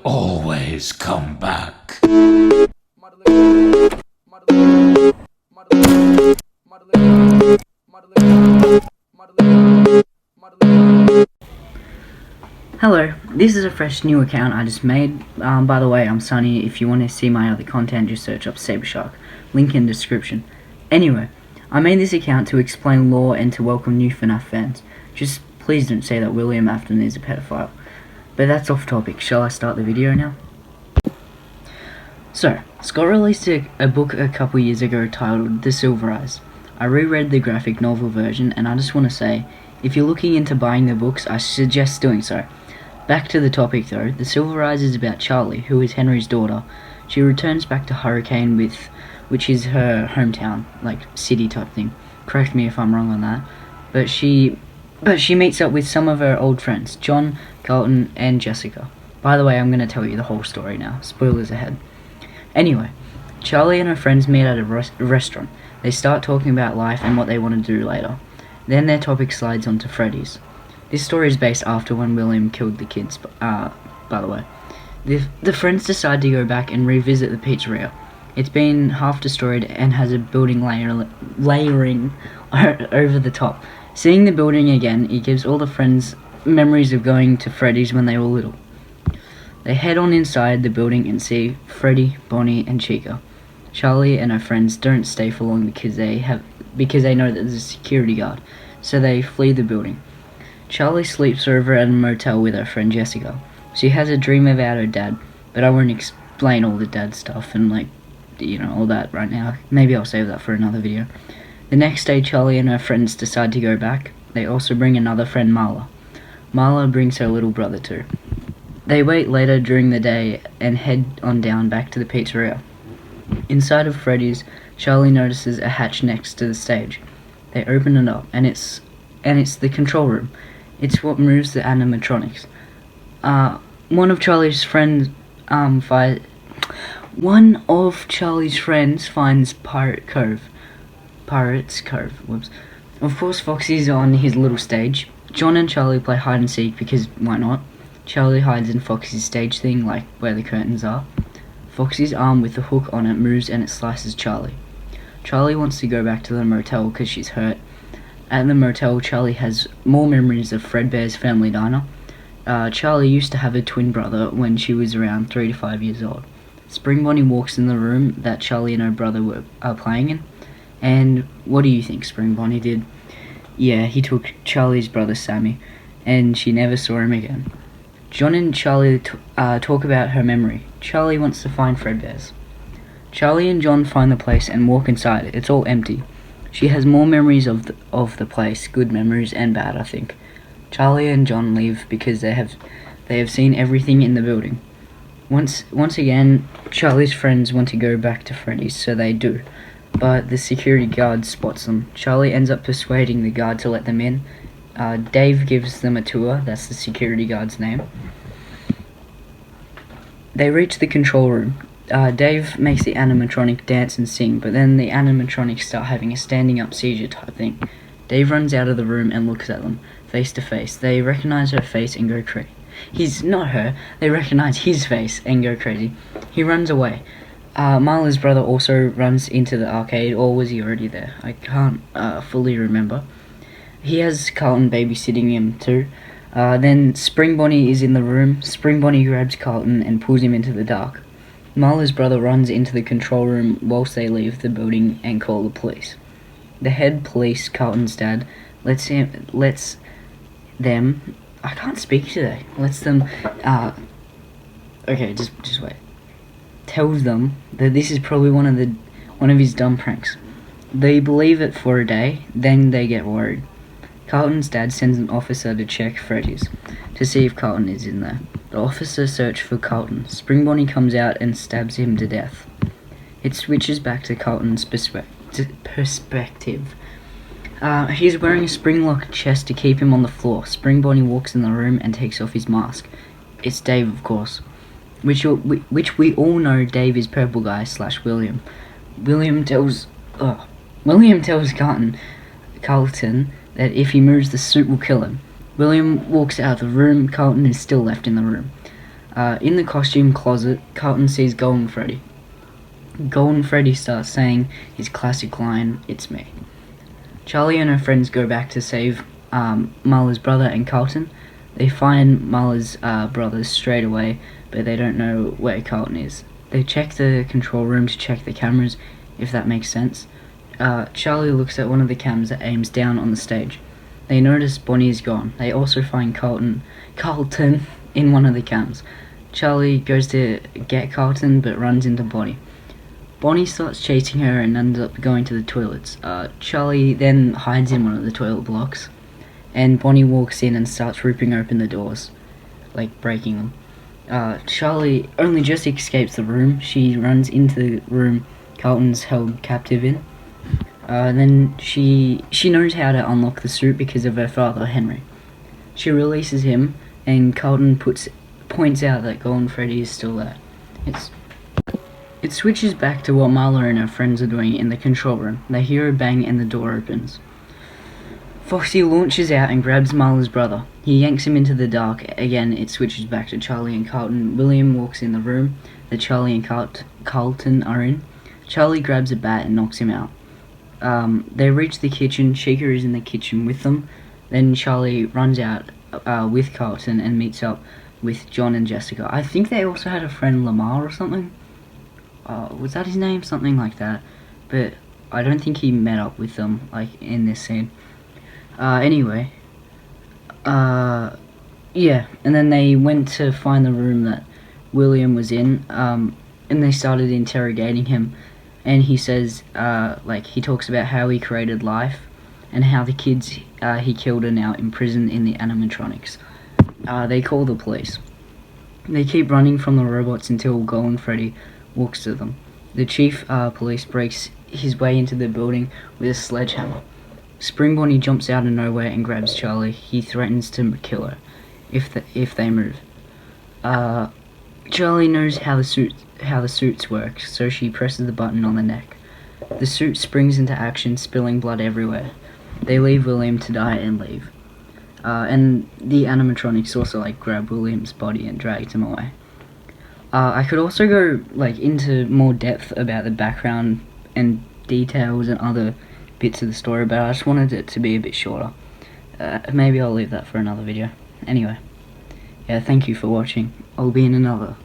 always come back. Hello, this is a fresh new account I just made. By the way, I'm Sunny. If you want to see my other content, just search up Sabershark. Link in description. Anyway, I made this account to explain lore and to welcome new FNAF fans. Just please don't say that William Afton is a pedophile. But that's off topic. Shall I start the video now? So, Scott released a book a couple years ago titled The Silver Eyes. I reread the graphic novel version, and I just want to say, if you're looking into buying the books, I suggest doing so. Back to the topic though, The Silver Eyes is about Charlie, who is Henry's daughter. She returns back to Hurricane which is her hometown, like city type thing. Correct me if I'm wrong on that. But she meets up with some of her old friends, John, Carlton, and Jessica. By the way, I'm going to tell you the whole story now. Spoilers ahead. Anyway, Charlie and her friends meet at a restaurant. They start talking about life and what they want to do later. Then their topic slides onto Freddy's. This story is based after when William killed the kids, by the way. The friends decide to go back and revisit the pizzeria. It's been half destroyed and has a building layering over the top. Seeing the building again, it gives all the friends memories of going to Freddy's when they were little. They head on inside the building and see Freddy, Bonnie, and Chica. Charlie and her friends don't stay for long because they know that there's a security guard, so they flee the building. Charlie sleeps over at a motel with her friend Jessica. She has a dream about her dad, but I won't explain all the dad stuff and all that right now. Maybe I'll save that for another video. The next day, Charlie and her friends decide to go back. They also bring another friend, Marla. Marla brings her little brother too. They wait later during the day and head on down back to the pizzeria. Inside of Freddy's, Charlie notices a hatch next to the stage. They open it up, and it's the control room. It's what moves the animatronics. One of Charlie's friends finds Pirate's Cove. Whoops. Of course, Foxy's on his little stage. John and Charlie play hide and seek because why not? Charlie hides in Foxy's stage thing, like where the curtains are. Foxy's arm with the hook on it moves and it slices Charlie. Charlie wants to go back to the motel because she's hurt. At the motel, Charlie has more memories of Fredbear's family diner. Charlie used to have a twin brother when she was around 3 to 5 years old. Spring Bonnie walks in the room that Charlie and her brother are playing in. And what do you think Spring Bonnie did? Yeah, he took Charlie's brother Sammy, and she never saw him again. John and Charlie talk about her memory. Charlie wants to find Fredbear's. Charlie and John find the place and walk inside it. It's all empty. She has more memories of the place, good memories and bad, I think. Charlie and John leave because they have seen everything in the building. Once again, Charlie's friends want to go back to Freddy's, so they do. But the security guard spots them. Charlie ends up persuading the guard to let them in. Dave gives them a tour. That's the security guard's name. They reach the control room. Dave makes the animatronic dance and sing, but then the animatronics start having a standing up seizure type thing. Dave runs out of the room and looks at them, face to face. They recognize her face and go crazy. He's not her. They recognize his face and go crazy. He runs away. Marla's brother also runs into the arcade, or was he already there? I can't fully remember. He has Carlton babysitting him too. Then Spring Bonnie is in the room. Spring Bonnie grabs Carlton and pulls him into the dark. Marla's brother runs into the control room whilst they leave the building and call the police. The head police, Carlton's dad, lets them. I can't speak today. Okay, just wait. Tells them that this is probably one of his dumb pranks. They believe it for a day, then they get worried. Carlton's dad sends an officer to check Freddy's to see if Carlton is in there. The officer searches for Carlton. Spring Bonnie comes out and stabs him to death. It switches back to Carlton's perspective. He's wearing a spring-locked chest to keep him on the floor. Spring Bonnie walks in the room and takes off his mask. It's Dave, of course. Which we all know Dave is Purple Guy / William. William tells Carlton that if he moves, the suit will kill him. William walks out of the room. Carlton is still left in the room. In the costume closet, Carlton sees Golden Freddy. Golden Freddy starts saying his classic line, "It's me." Charlie and her friends go back to save Marla's brother and Carlton. They find Marla's brothers straight away, but they don't know where Carlton is. They check the control room to check the cameras, if that makes sense. Charlie looks at one of the cams that aims down on the stage. They notice Bonnie is gone. They also find Carlton in one of the cams. Charlie goes to get Carlton but runs into Bonnie. Bonnie starts chasing her and ends up going to the toilets. Charlie then hides in one of the toilet blocks, and Bonnie walks in and starts ripping open the doors, like breaking them. Charlie only just escapes the room. She runs into the room Carlton's held captive in. Then she knows how to unlock the suit because of her father, Henry. She releases him, and Carlton points out that Golden Freddy is still there. It switches back to what Marla and her friends are doing in the control room. They hear a bang and the door opens. Foxy launches out and grabs Marla's brother. He yanks him into the dark. Again, it switches back to Charlie and Carlton. William walks in the room that Charlie and Carlton are in. Charlie grabs a bat and knocks him out. They reach the kitchen. Chica is in the kitchen with them. Then Charlie runs out with Carlton and meets up with John and Jessica. I think they also had a friend, Lamar or something. Was that his name? Something like that. But I don't think he met up with them, like, in this scene. Anyway. Yeah. And then they went to find the room that William was in, and they started interrogating him. And he says, he talks about how he created life, and how the kids he killed are now imprisoned in the animatronics. They call the police. They keep running from the robots until Golden Freddy walks to them. The chief police breaks his way into the building with a sledgehammer. Spring Bonnie jumps out of nowhere and grabs Charlie. He threatens to kill her if they move. Charlie knows how the suits work, so she presses the button on the neck. The suit springs into action, spilling blood everywhere. They leave William to die and leave. And the animatronics also grab William's body and drag him away. I could also go into more depth about the background and details and other bits of the story, but I just wanted it to be a bit shorter. Maybe I'll leave that for another video. Anyway, yeah, thank you for watching. I'll be in another.